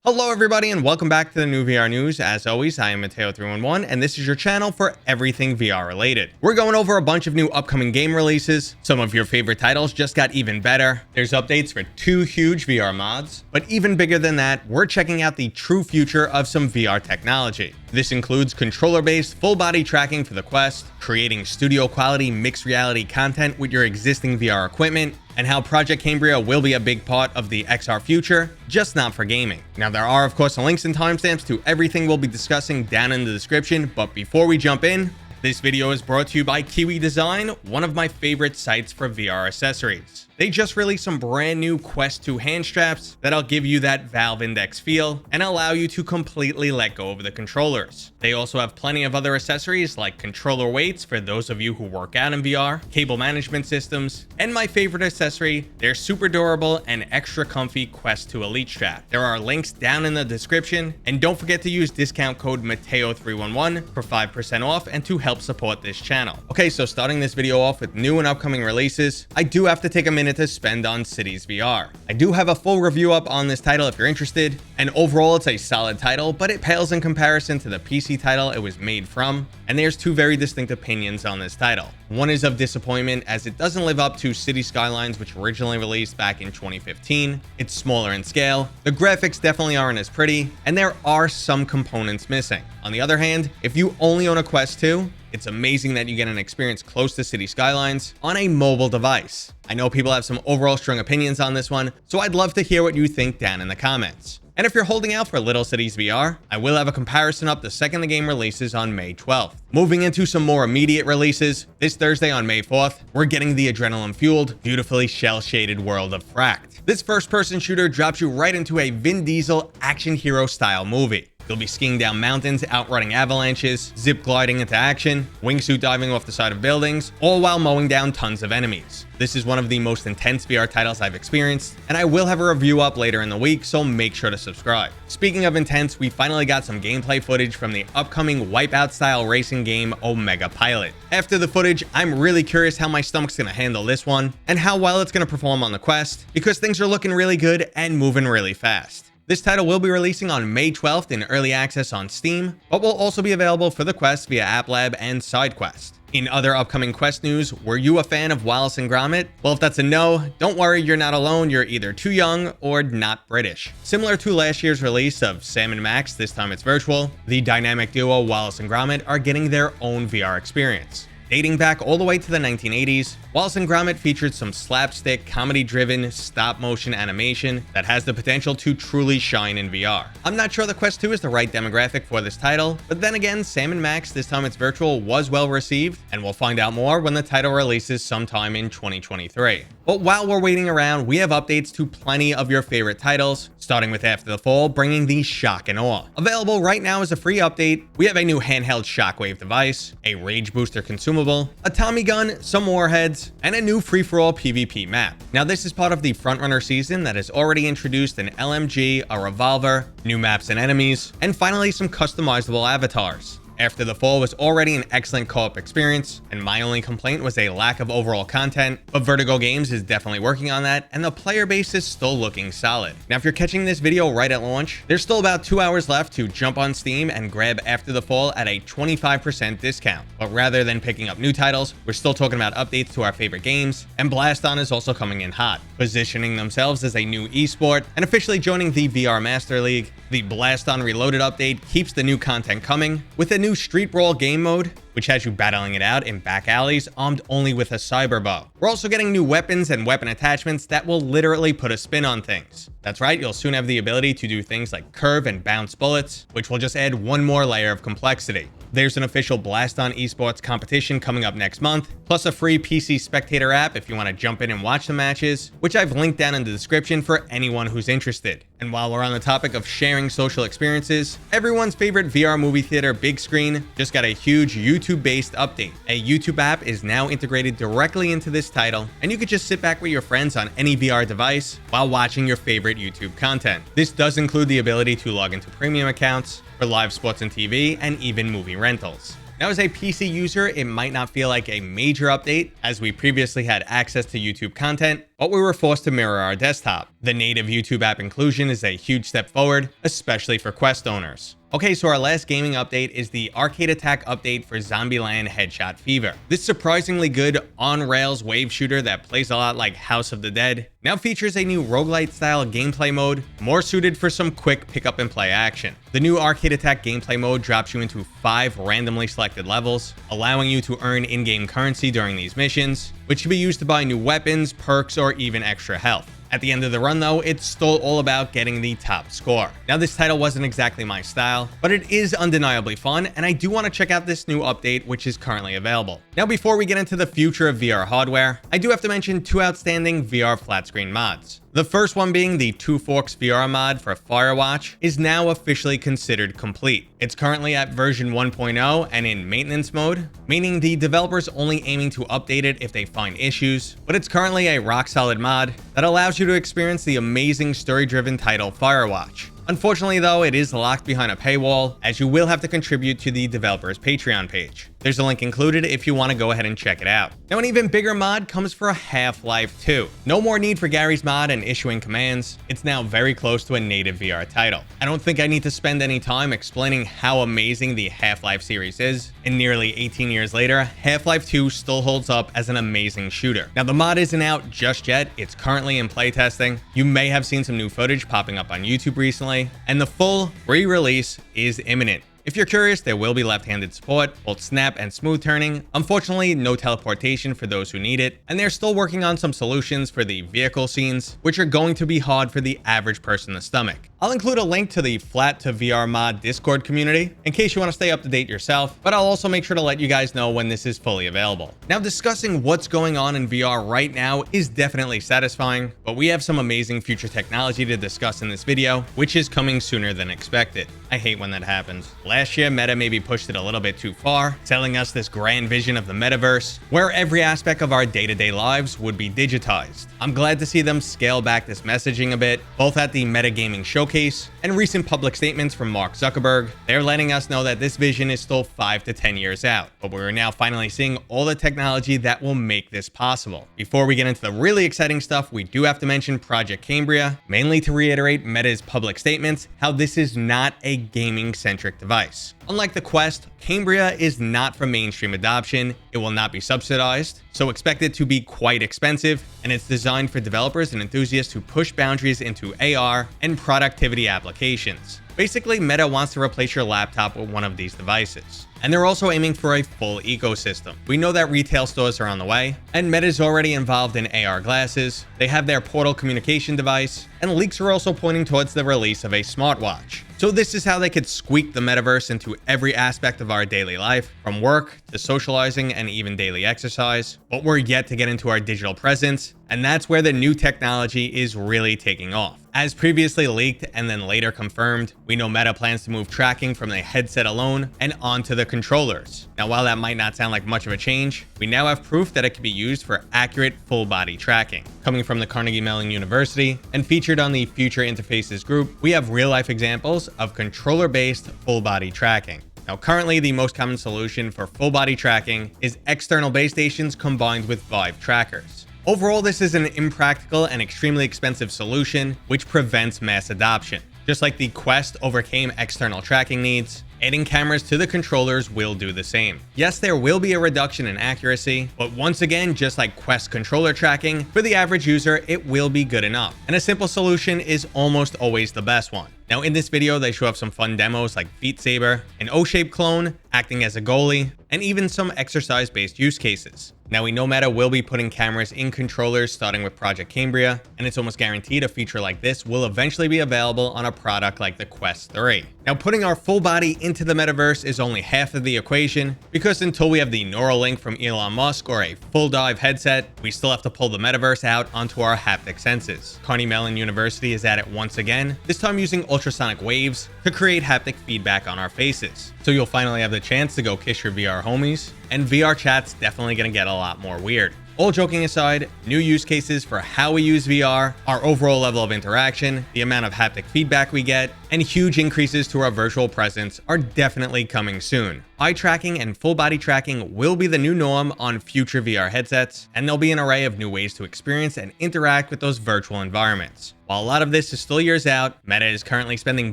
Hello everybody and welcome back to the new VR news. As always, I am Mateo311 and this is your channel for everything VR related. We're going over a bunch of new upcoming game releases. Some of your favorite titles just got even better. There's updates for 2 huge VR mods, but even bigger than that, we're checking out the true future of some VR technology. This includes controller-based full body tracking for the Quest, creating studio quality mixed reality content with your existing VR equipment, and how Project Cambria will be a big part of the XR future, just not for gaming. Now there are of course links and timestamps to everything we'll be discussing down in the description, but before we jump in, this video is brought to you by Kiwi Design, one of my favorite sites for VR accessories. They just released some brand new Quest 2 hand straps that'll give you that Valve Index feel and allow you to completely let go of the controllers. They also have plenty of other accessories like controller weights for those of you who work out in VR, cable management systems, and my favorite accessory, their super durable and extra comfy Quest 2 Elite strap. There are links down in the description, and don't forget to use discount code Mateo311 for 5% off and to help support this channel. Okay, so starting this video off with new and upcoming releases, I do have to take a minute to spend on Cities VR. I do have a full review up on this title if you're interested, and overall it's a solid title, but it pales in comparison to the PC title it was made from, and there's 2 very distinct opinions on this title. One is of disappointment as it doesn't live up to City Skylines, which originally released back in 2015. It's smaller in scale, the graphics definitely aren't as pretty, and there are some components missing. On the other hand, if you only own a Quest 2, it's amazing that you get an experience close to City Skylines on a mobile device. I know people have some overall strong opinions on this one, so I'd love to hear what you think down in the comments. And if you're holding out for Little Cities VR, I will have a comparison up the second the game releases on May 12th. Moving into some more immediate releases, this Thursday on May 4th, we're getting the adrenaline-fueled, beautifully shell-shaded world of Fracked. This first-person shooter drops you right into a Vin Diesel action hero-style movie. You'll be skiing down mountains, outrunning avalanches, zip gliding into action, wingsuit diving off the side of buildings, all while mowing down tons of enemies. This is one of the most intense VR titles I've experienced, and I will have a review up later in the week, so make sure to subscribe. Speaking of intense, we finally got some gameplay footage from the upcoming Wipeout-style racing game Omega Pilot. After the footage, I'm really curious how my stomach's gonna handle this one, and how well it's gonna perform on the Quest, because things are looking really good and moving really fast. This title will be releasing on May 12th in early access on Steam, but will also be available for the Quest via App Lab and SideQuest. In other upcoming Quest news, were you a fan of Wallace and Gromit? Well, if that's a no, don't worry, you're not alone. You're either too young or not British. Similar to last year's release of Sam and Max, this time it's virtual, the dynamic duo Wallace and Gromit are getting their own VR experience. Dating back all the way to the 1980s, Wallace and Gromit featured some slapstick, comedy-driven, stop-motion animation that has the potential to truly shine in VR. I'm not sure the Quest 2 is the right demographic for this title, but then again, Sam and Max, this time it's virtual, was well received, and we'll find out more when the title releases sometime in 2023. But while we're waiting around, we have updates to plenty of your favorite titles, starting with After the Fall, bringing the Shock and Awe. Available right now as a free update, we have a new handheld shockwave device, a rage booster consumable, a Tommy gun, some warheads, and a new free-for-all PvP map. Now this is part of the Frontrunner season that has already introduced an LMG, a revolver, new maps and enemies, and finally some customizable avatars. After the Fall was already an excellent co-op experience, and my only complaint was a lack of overall content, but Vertigo Games is definitely working on that, and the player base is still looking solid. Now if you're catching this video right at launch, there's still about 2 hours left to jump on Steam and grab After the Fall at a 25% discount. But rather than picking up new titles, we're still talking about updates to our favorite games, and Blaston is also coming in hot, positioning themselves as a new esport and officially joining the VR Master League. The Blaston Reloaded update keeps the new content coming, with a new Street Brawl game mode, which has you battling it out in back alleys armed only with a cyber bow. We're also getting new weapons and weapon attachments that will literally put a spin on things. That's right, you'll soon have the ability to do things like curve and bounce bullets, which will just add one more layer of complexity. There's an official Blaston esports competition coming up next month, plus a free PC spectator app if you want to jump in and watch the matches, which I've linked down in the description for anyone who's interested. And while we're on the topic of sharing social experiences, everyone's favorite VR movie theater BigScreen just got a huge YouTube-based update. A YouTube app is now integrated directly into this title, and you could just sit back with your friends on any VR device while watching your favorite YouTube content. This does include the ability to log into premium accounts for live sports and TV, and even movie rentals. Now, as a PC user, it might not feel like a major update, as we previously had access to YouTube content, but we were forced to mirror our desktop. The native YouTube app inclusion is a huge step forward, especially for Quest owners. Okay, so our last gaming update is the Arcade Attack update for Zombieland Headshot Fever. This surprisingly good on-rails wave shooter that plays a lot like House of the Dead now features a new roguelite-style gameplay mode, more suited for some quick pick-up-and-play action. The new Arcade Attack gameplay mode drops you into 5 randomly selected levels, allowing you to earn in-game currency during these missions, which can be used to buy new weapons, perks, or even extra health. At the end of the run though, it's still all about getting the top score. Now this title wasn't exactly my style, but it is undeniably fun, and I do want to check out this new update which is currently available. Now before we get into the future of VR hardware, I do have to mention 2 outstanding VR flat screen mods. The first one being the Two Forks VR mod for Firewatch is now officially considered complete. It's currently at version 1.0 and in maintenance mode, meaning the developer's only aiming to update it if they find issues, but it's currently a rock solid mod that allows you to experience the amazing story-driven title Firewatch. Unfortunately though, it is locked behind a paywall, as you will have to contribute to the developer's Patreon page. There's a link included if you want to go ahead and check it out. Now an even bigger mod comes for Half-Life 2. No more need for Gary's mod and issuing commands. It's now very close to a native VR title. I don't think I need to spend any time explaining how amazing the Half-Life series is. And nearly 18 years later, Half-Life 2 still holds up as an amazing shooter. Now the mod isn't out just yet, it's currently in playtesting. You may have seen some new footage popping up on YouTube recently, and the full re-release is imminent. If you're curious, there will be left-handed support, both snap and smooth turning. Unfortunately, no teleportation for those who need it, and they're still working on some solutions for the vehicle scenes, which are going to be hard for the average person to stomach. I'll include a link to the Flat to VR Mod Discord community in case you want to stay up to date yourself, but I'll also make sure to let you guys know when this is fully available. Now, discussing what's going on in VR right now is definitely satisfying, but we have some amazing future technology to discuss in this video, which is coming sooner than expected. I hate when that happens. Last year, Meta maybe pushed it a little bit too far, telling us this grand vision of the metaverse, where every aspect of our day-to-day lives would be digitized. I'm glad to see them scale back this messaging a bit, both at the Metagaming Showcase and recent public statements from Mark Zuckerberg. They're letting us know that this vision is still 5 to 10 years out, but we're now finally seeing all the technology that will make this possible. Before we get into the really exciting stuff, we do have to mention Project Cambria, mainly to reiterate Meta's public statements, how this is not a gaming-centric device. Unlike the Quest, Cambria is not for mainstream adoption. It will not be subsidized, so expect it to be quite expensive, and it's designed for developers and enthusiasts who push boundaries into AR and productivity applications. Basically, Meta wants to replace your laptop with one of these devices. And they're also aiming for a full ecosystem. We know that retail stores are on the way, and Meta's already involved in AR glasses. They have their Portal communication device, and leaks are also pointing towards the release of a smartwatch. So this is how they could squeak the metaverse into every aspect of our daily life, from work to socializing and even daily exercise. But we're yet to get into our digital presence, and that's where the new technology is really taking off. As previously leaked and then later confirmed, we know Meta plans to move tracking from the headset alone and onto the controllers. Now, while that might not sound like much of a change, we now have proof that it can be used for accurate full-body tracking. Coming from the Carnegie Mellon University and featured on the Future Interfaces group, we have real-life examples of controller-based full-body tracking. Now, currently, the most common solution for full-body tracking is external base stations combined with Vive trackers. Overall, this is an impractical and extremely expensive solution, which prevents mass adoption. Just like the Quest overcame external tracking needs, adding cameras to the controllers will do the same. Yes, there will be a reduction in accuracy, but once again, just like Quest controller tracking, for the average user, it will be good enough. And a simple solution is almost always the best one. Now, in this video, they show off some fun demos like Beat Saber, an O-shaped clone, acting as a goalie, and even some exercise-based use cases. Now, we know Meta will be putting cameras in controllers starting with Project Cambria, and it's almost guaranteed a feature like this will eventually be available on a product like the Quest 3. Now, putting our full body into the metaverse is only half of the equation, because until we have the Neuralink from Elon Musk or a full dive headset, we still have to pull the metaverse out onto our haptic senses. Carnegie Mellon University is at it once again, this time using ultrasonic waves to create haptic feedback on our faces. So you'll finally have the chance to go kiss your VR homies, and VR chat's definitely gonna get a lot more weird. All joking aside, new use cases for how we use VR, our overall level of interaction, the amount of haptic feedback we get, and huge increases to our virtual presence are definitely coming soon. eye tracking and full body tracking will be the new norm on future VR headsets, and there'll be an array of new ways to experience and interact with those virtual environments. While a lot of this is still years out, Meta is currently spending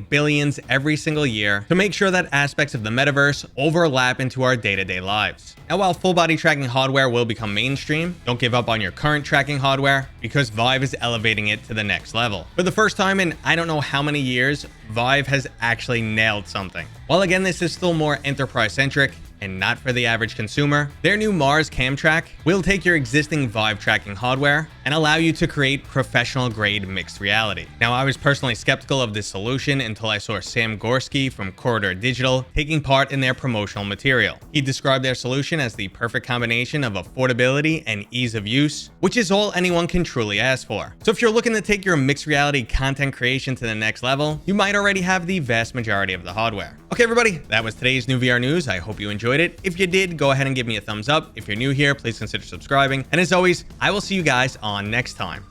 billions every single year to make sure that aspects of the metaverse overlap into our day-to-day lives. Now, while full-body tracking hardware will become mainstream, don't give up on your current tracking hardware because Vive is elevating it to the next level. For the first time in I don't know how many years, Vive has actually nailed something. While again, this is still more enterprise-centric and not for the average consumer, their new Mars Camtrack will take your existing Vive tracking hardware and allow you to create professional-grade mixed reality. Now, I was personally skeptical of this solution until I saw Sam Gorski from Corridor Digital taking part in their promotional material. He described their solution as the perfect combination of affordability and ease of use, which is all anyone can truly ask for. So if you're looking to take your mixed reality content creation to the next level, you might already have the vast majority of the hardware. Okay, everybody, that was today's new VR news. I hope you enjoyed it. If you did, go ahead and give me a thumbs up. If you're new here, please consider subscribing. And as always, I will see you guys on next time.